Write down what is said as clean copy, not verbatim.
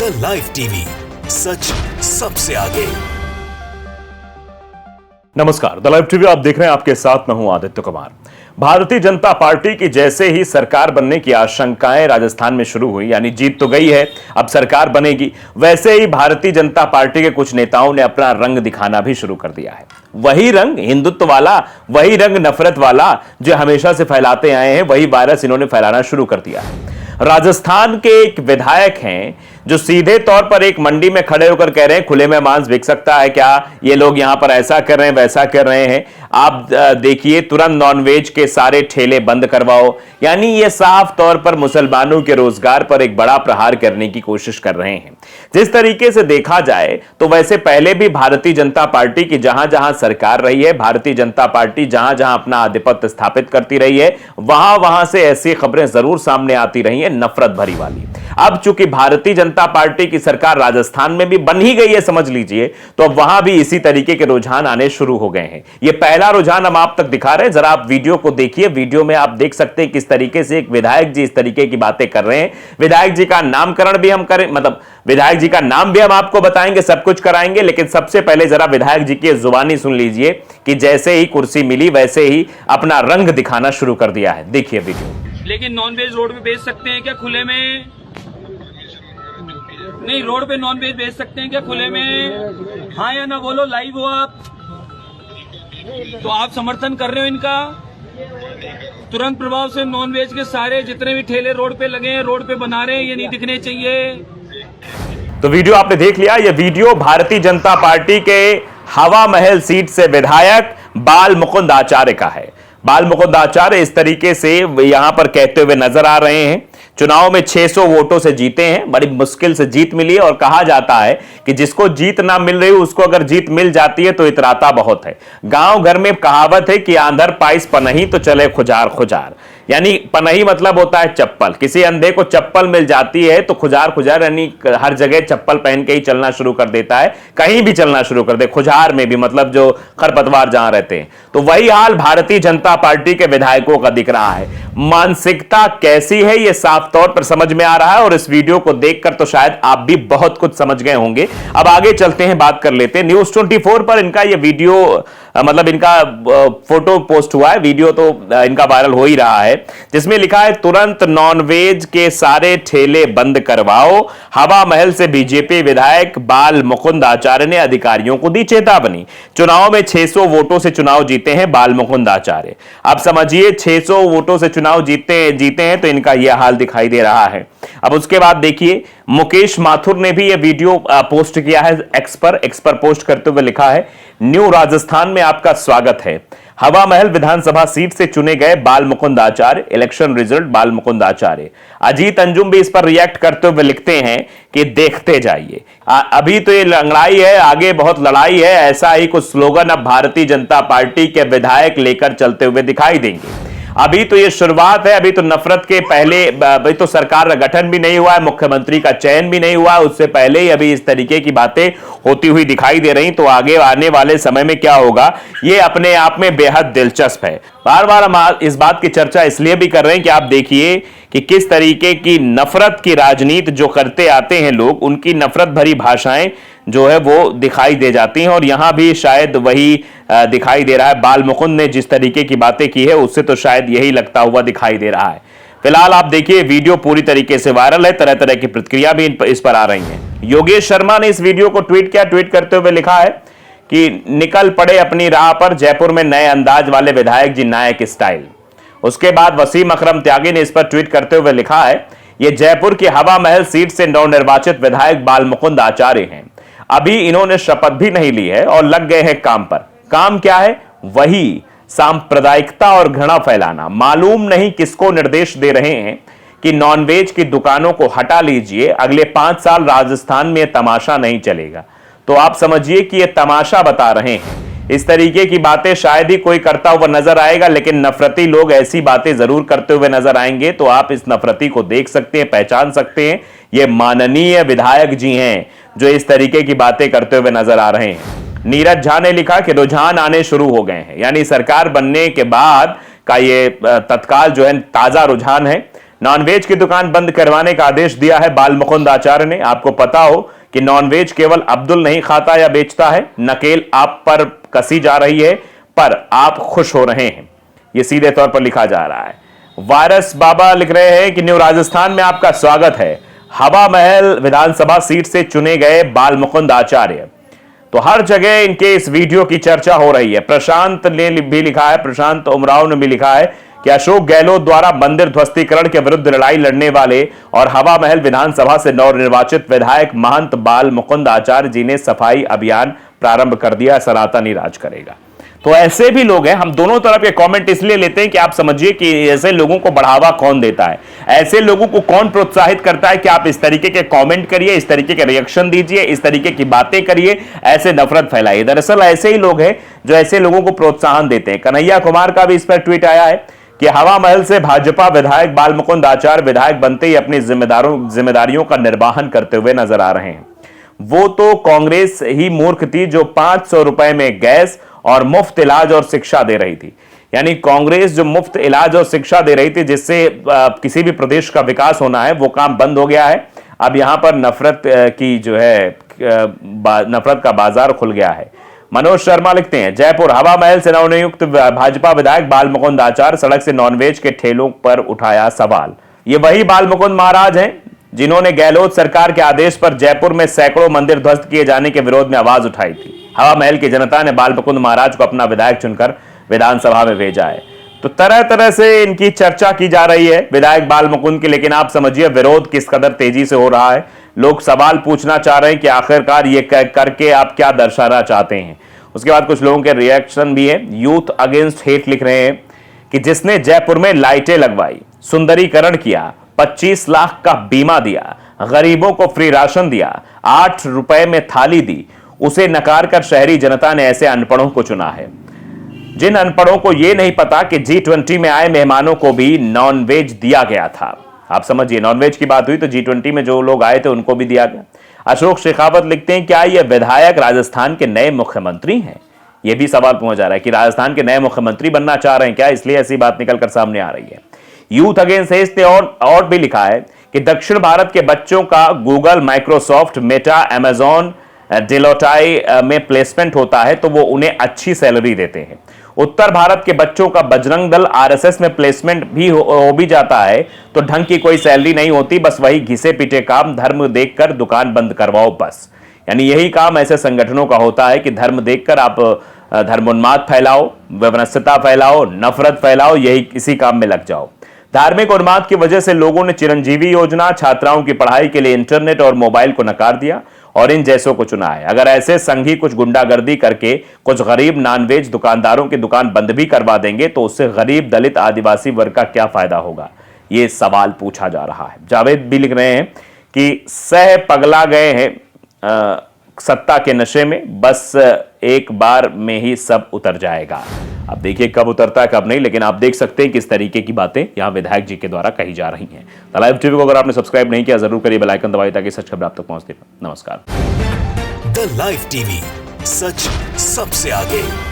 India live TV, सच सबसे आगे। नमस्कार, द लाइव टीवी आप देख रहे हैं। आपके साथ मैं हूं आदित्य कुमार। भारतीय जनता पार्टी की जैसे ही सरकार बनने की आशंकाएं राजस्थान में शुरू हुई, यानी जीत तो गई है, अब सरकार बनेगी, वैसे ही भारतीय जनता पार्टी के कुछ नेताओं ने अपना रंग दिखाना भी शुरू कर दिया है। वही रंग हिंदुत्व वाला, वही रंग नफरत वाला जो हमेशा से फैलाते आए हैं, वही वायरस इन्होंने फैलाना शुरू कर दिया है। राजस्थान के एक विधायक हैं जो सीधे तौर पर एक मंडी में खड़े होकर कह रहे हैं खुले में मांस बिक सकता है क्या, ये लोग यहां पर ऐसा कर रहे हैं वैसा कर रहे हैं, आप देखिए तुरंत नॉनवेज के सारे ठेले बंद करवाओ। यानी ये साफ तौर पर मुसलमानों के रोजगार पर एक बड़ा प्रहार करने की कोशिश कर रहे हैं। जिस तरीके से देखा जाए तो वैसे पहले भी भारतीय जनता पार्टी की जहां जहां सरकार रही है, भारतीय जनता पार्टी जहां जहां अपना आधिपत्य स्थापित करती रही है, वहां वहां से ऐसी खबरें जरूर सामने आती रही है, नफरत भरी वाली। अब चूंकि भारतीय जनता पार्टी की सरकार राजस्थान में भी बन ही गई है समझ लीजिए, तो अब वहां भी इसी तरीके के रुझान आने शुरू हो गए हैं। ये पहला रुझान हम आप तक दिखा रहे हैं, जरा आप वीडियो को देखिए। वीडियो में आप देख सकते हैं किस तरीके से एक विधायक जी इस तरीके की बातें कर रहे हैं। विधायक जी का नामकरण भी हम करें, मतलब विधायक जी का नाम भी हम आपको बताएंगे, सब कुछ कराएंगे, लेकिन सबसे पहले जरा विधायक जी की जुबानी सुन लीजिए कि जैसे ही कुर्सी मिली वैसे ही अपना रंग दिखाना शुरू कर दिया है। देखिए वीडियो। लेकिन नॉनवेज रोड पे बेच सकते हैं क्या खुले में? नहीं, रोड पे नॉनवेज बेच सकते हैं क्या खुले में? हाँ या ना बोलो, लाइव हो आप, तो आप समर्थन कर रहे हो इनका? तुरंत प्रभाव से नॉनवेज के सारे जितने भी ठेले रोड पे लगे हैं, रोड पे बना रहे हैं, ये नहीं दिखने चाहिए। तो वीडियो आपने देख लिया। यह वीडियो भारतीय जनता पार्टी के हवा महल सीट से विधायक बाल मुकुंद आचार्य का है। बाल मुकुंद आचार्य इस तरीके से यहां पर कहते हुए नजर आ रहे हैं, चुनाव में 600 वोटों से जीते हैं, बड़ी मुश्किल से जीत मिली है, और कहा जाता है कि जिसको जीत ना मिल रही उसको अगर जीत मिल जाती है तो इतराता बहुत है। गांव घर में कहावत है कि आंधर पाइस पनही तो चले खुजार खुजार, यानी पनही मतलब होता है चप्पल। किसी अंधे को चप्पल मिल जाती है तो खुजार खुजार, यानी हर जगह चप्पल पहन के ही चलना शुरू कर देता है, कहीं भी चलना शुरू कर दे, खुजार में भी, मतलब जो खरपतवार जहां रहते हैं। तो वही हाल भारतीय जनता पार्टी के विधायकों का दिख रहा है। मानसिकता कैसी है ये साफ तौर पर समझ में आ रहा है, और इस वीडियो को देखकर तो शायद आप भी बहुत कुछ समझ गए होंगे। अब आगे चलते हैं, बात कर लेते हैं। न्यूज 24 पर इनका ये वीडियो, मतलब इनका फोटो पोस्ट हुआ है, वीडियो तो इनका वायरल हो ही रहा है, जिसमें लिखा है तुरंत नॉनवेज के सारे ठेले बंद करवाओ। हवा महल से बीजेपी विधायक बाल मुकुंद आचार्य ने अधिकारियों को दी चेतावनी। चुनाव में 600 वोटों से चुनाव जीते हैं बाल मुकुंद आचार्य। अब समझिए 600 वोटों से चुनाव जीते हैं तो इनका यह हाल दिखाई दे रहा है। अब उसके बाद देखिए, मुकेश माथुर ने भी यह वीडियो पोस्ट किया है एक्स पर पोस्ट करते हुए लिखा है, न्यू राजस्थान में आपका स्वागत है। हवा महल विधानसभा सीट से चुने गए बाल मुकुंद आचार्य, इलेक्शन रिजल्ट बाल मुकुंद आचार्य। अजीत अंजुम भी इस पर रिएक्ट करते हुए लिखते हैं कि देखते जाइए, अभी तो ये लड़ाई है, आगे बहुत लड़ाई है। ऐसा ही कुछ स्लोगन अब भारतीय जनता पार्टी के विधायक लेकर चलते हुए दिखाई देंगे। अभी तो ये शुरुआत है, अभी तो नफरत के पहले, अभी तो सरकार का गठन भी नहीं हुआ है, मुख्यमंत्री का चयन भी नहीं हुआ है, उससे पहले ही अभी इस तरीके की बातें होती हुई दिखाई दे रही। तो आगे आने वाले समय में क्या होगा, ये अपने आप में बेहद दिलचस्प है। बार बार हम इस बात की चर्चा इसलिए भी कर रहे हैं कि आप देखिए कि किस तरीके की नफरत की राजनीति जो करते आते हैं लोग, उनकी नफरत भरी भाषाएं जो है वो दिखाई दे जाती हैं, और यहां भी शायद वही दिखाई दे रहा है। बाल मुकुंद ने जिस तरीके की बातें की है उससे तो शायद यही लगता हुआ दिखाई दे रहा है। फिलहाल आप देखिए वीडियो पूरी तरीके से वायरल है, तरह तरह की प्रतिक्रिया भी इस पर आ रही हैं। योगेश शर्मा ने इस वीडियो को ट्वीट किया, ट्वीट करते हुए लिखा है कि निकल पड़े अपनी राह पर, जयपुर में नए अंदाज वाले विधायक जी नायक स्टाइल। उसके बाद वसीम अकरम त्यागी ने इस पर ट्वीट करते हुए लिखा है, यह जयपुर की हवा महल सीट से नवनिर्वाचित विधायक बाल मुकुंद आचार्य हैं। अभी इन्होंने शपथ भी नहीं ली है और लग गए हैं काम पर। काम क्या है? वही सांप्रदायिकता और घृणा फैलाना। मालूम नहीं किसको निर्देश दे रहे हैं कि नॉनवेज की दुकानों को हटा लीजिए, अगले 5 साल राजस्थान में तमाशा नहीं चलेगा। तो आप समझिए कि यह तमाशा बता रहे हैं। इस तरीके की बातें शायद ही कोई करता हुआ नजर आएगा, लेकिन नफरती लोग ऐसी बातें जरूर करते हुए नजर आएंगे। तो आप इस नफरती को देख सकते हैं, पहचान सकते हैं। ये माननीय विधायक जी हैं जो इस तरीके की बातें करते हुए नजर आ रहे हैं। नीरज झा ने लिखा कि रुझान आने शुरू हो गए हैं, यानी सरकार बनने के बाद का ये तत्काल जो है ताजा रुझान है। नॉनवेज की दुकान बंद करवाने का आदेश दिया है बाल मुकुंद आचार्य ने। आपको पता हो कि नॉनवेज केवल अब्दुल नहीं खाता या बेचता है, नकेल आप पर कसी जा रही है, पर आप खुश हो रहे हैं, यह सीधे तौर पर लिखा जा रहा है। वायरस बाबा लिख रहे हैं कि न्यू राजस्थान में आपका स्वागत है। हवा महल विधानसभा सीट से चुने गए बाल मुकुंद आचार्य, तो हर जगह इनके इस वीडियो की चर्चा हो रही है। प्रशांत ने भी लिखा है, प्रशांत उमराव ने भी लिखा है कि अशोक गहलोत द्वारा मंदिर ध्वस्तीकरण के विरुद्ध लड़ाई लड़ने वाले और हवा महल विधानसभा से नवनिर्वाचित विधायक महंत बाल मुकुंद आचार्य जी ने सफाई अभियान प्रारंभ कर दिया, सनातनी राज करेगा। तो ऐसे भी लोग हैं, हम दोनों तरफ के कमेंट इसलिए लेते हैं कि आप समझिए कि ऐसे लोगों को बढ़ावा कौन देता है, ऐसे लोगों को कौन प्रोत्साहित करता है कि आप इस तरीके के कमेंट करिए, इस तरीके के रिएक्शन दीजिए, इस तरीके की बातें करिए, ऐसे नफरत फैलाइए। दरअसल ऐसे ही लोग हैं जो ऐसे लोगों को प्रोत्साहन देते हैं। कन्हैया कुमार का भी इस पर ट्वीट आया है कि हवा महल से भाजपा विधायक बाल मुकुंद आचार्य विधायक बनते ही अपनी जिम्मेदारियों का निर्वहन करते हुए नजर आ रहे हैं। वो तो कांग्रेस ही मूर्ख थी जो 500 रुपए में गैस और मुफ्त इलाज और शिक्षा दे रही थी। यानी कांग्रेस जो मुफ्त इलाज और शिक्षा दे रही थी, जिससे किसी भी प्रदेश का विकास होना है, वो काम बंद हो गया है। अब यहां पर नफरत की जो है नफरत का बाजार खुल गया है। मनोज शर्मा लिखते हैं, जयपुर हवा महल से नवनियुक्त भाजपा विधायक बाल मुकुंद आचार्य सड़क से नॉनवेज के ठेलों पर उठाया सवाल। ये वही बाल मुकुंद महाराज हैं जिन्होंने गहलोत सरकार के आदेश पर जयपुर में सैकड़ों मंदिर ध्वस्त किए जाने के विरोध में आवाज उठाई थी। हवा महल की जनता ने बाल मुकुंद महाराज को अपना विधायक चुनकर विधानसभा में भेजा है। तो तरह तरह से इनकी चर्चा की जा रही है विधायक बाल मुकुंद की, लेकिन आप समझिए विरोध किस कदर तेजी से हो रहा है। लोग सवाल पूछना चाह रहे हैं कि आखिरकार ये करके आप क्या दर्शाना चाहते हैं। उसके बाद कुछ लोगों के रिएक्शन भी है। यूथ अगेंस्ट हेट लिख रहे हैं कि जिसने जयपुर में लाइटें लगवाई, सुंदरीकरण किया, 25 लाख का बीमा दिया, गरीबों को फ्री राशन दिया, 8 रुपए में थाली दी, उसे नकार कर शहरी जनता ने ऐसे अनपढ़ों को चुना है। जिन अनपढ़ों को यह नहीं पता कि G20 में आए मेहमानों को भी नॉनवेज दिया गया था। आप समझिए, नॉनवेज की बात हुई तो G20 में जो लोग आए थे उनको भी दिया गया। अशोक शेखावत लिखते हैं, क्या यह विधायक राजस्थान के नए मुख्यमंत्री हैं? यह भी सवाल पूछा जा रहा है कि राजस्थान के नए मुख्यमंत्री बनना चाह रहे हैं क्या, इसलिए ऐसी बात निकलकर सामने आ रही है। यूथ अगेंस्ट हेट ने और भी लिखा है कि दक्षिण भारत के बच्चों का गूगल, माइक्रोसॉफ्ट, मेटा, अमेजॉन, डेलोटाई में प्लेसमेंट होता है तो वो उन्हें अच्छी सैलरी देते हैं। उत्तर भारत के बच्चों का बजरंग दल, आरएसएस में प्लेसमेंट भी हो भी जाता है तो ढंग की कोई सैलरी नहीं होती, बस वही घिसे पिटे काम, धर्म देखकर दुकान बंद करवाओ बस। यानी यही काम ऐसे संगठनों का होता है कि धर्म देखकर आप धर्मोन्माद फैलाओ, वैमनस्यता फैलाओ, नफरत फैलाओ, यही इसी काम में लग जाओ। धार्मिक उन्माद की वजह से लोगों ने चिरंजीवी योजना, छात्राओं की पढ़ाई के लिए इंटरनेट और मोबाइल को नकार दिया और इन जैसों को चुना है। अगर ऐसे संघी कुछ गुंडागर्दी करके कुछ गरीब नॉनवेज दुकानदारों की दुकान बंद भी करवा देंगे तो उससे गरीब, दलित, आदिवासी वर्ग का क्या फायदा होगा, ये सवाल पूछा जा रहा है। जावेद भी लिख रहे हैं कि सह पगला गए हैं सत्ता के नशे में, बस एक बार में ही सब उतर जाएगा। अब देखिए कब उतरता है कब नहीं, लेकिन आप देख सकते हैं किस तरीके की बातें यहां विधायक जी के द्वारा कही जा रही हैं। द लाइव टीवी को अगर आपने सब्सक्राइब नहीं किया जरूर करिए, बेल आइकन दबाइए ताकि सच खबर आप तक पहुंचती रहे। नमस्कार। द लाइव टीवी, सच सबसे आगे।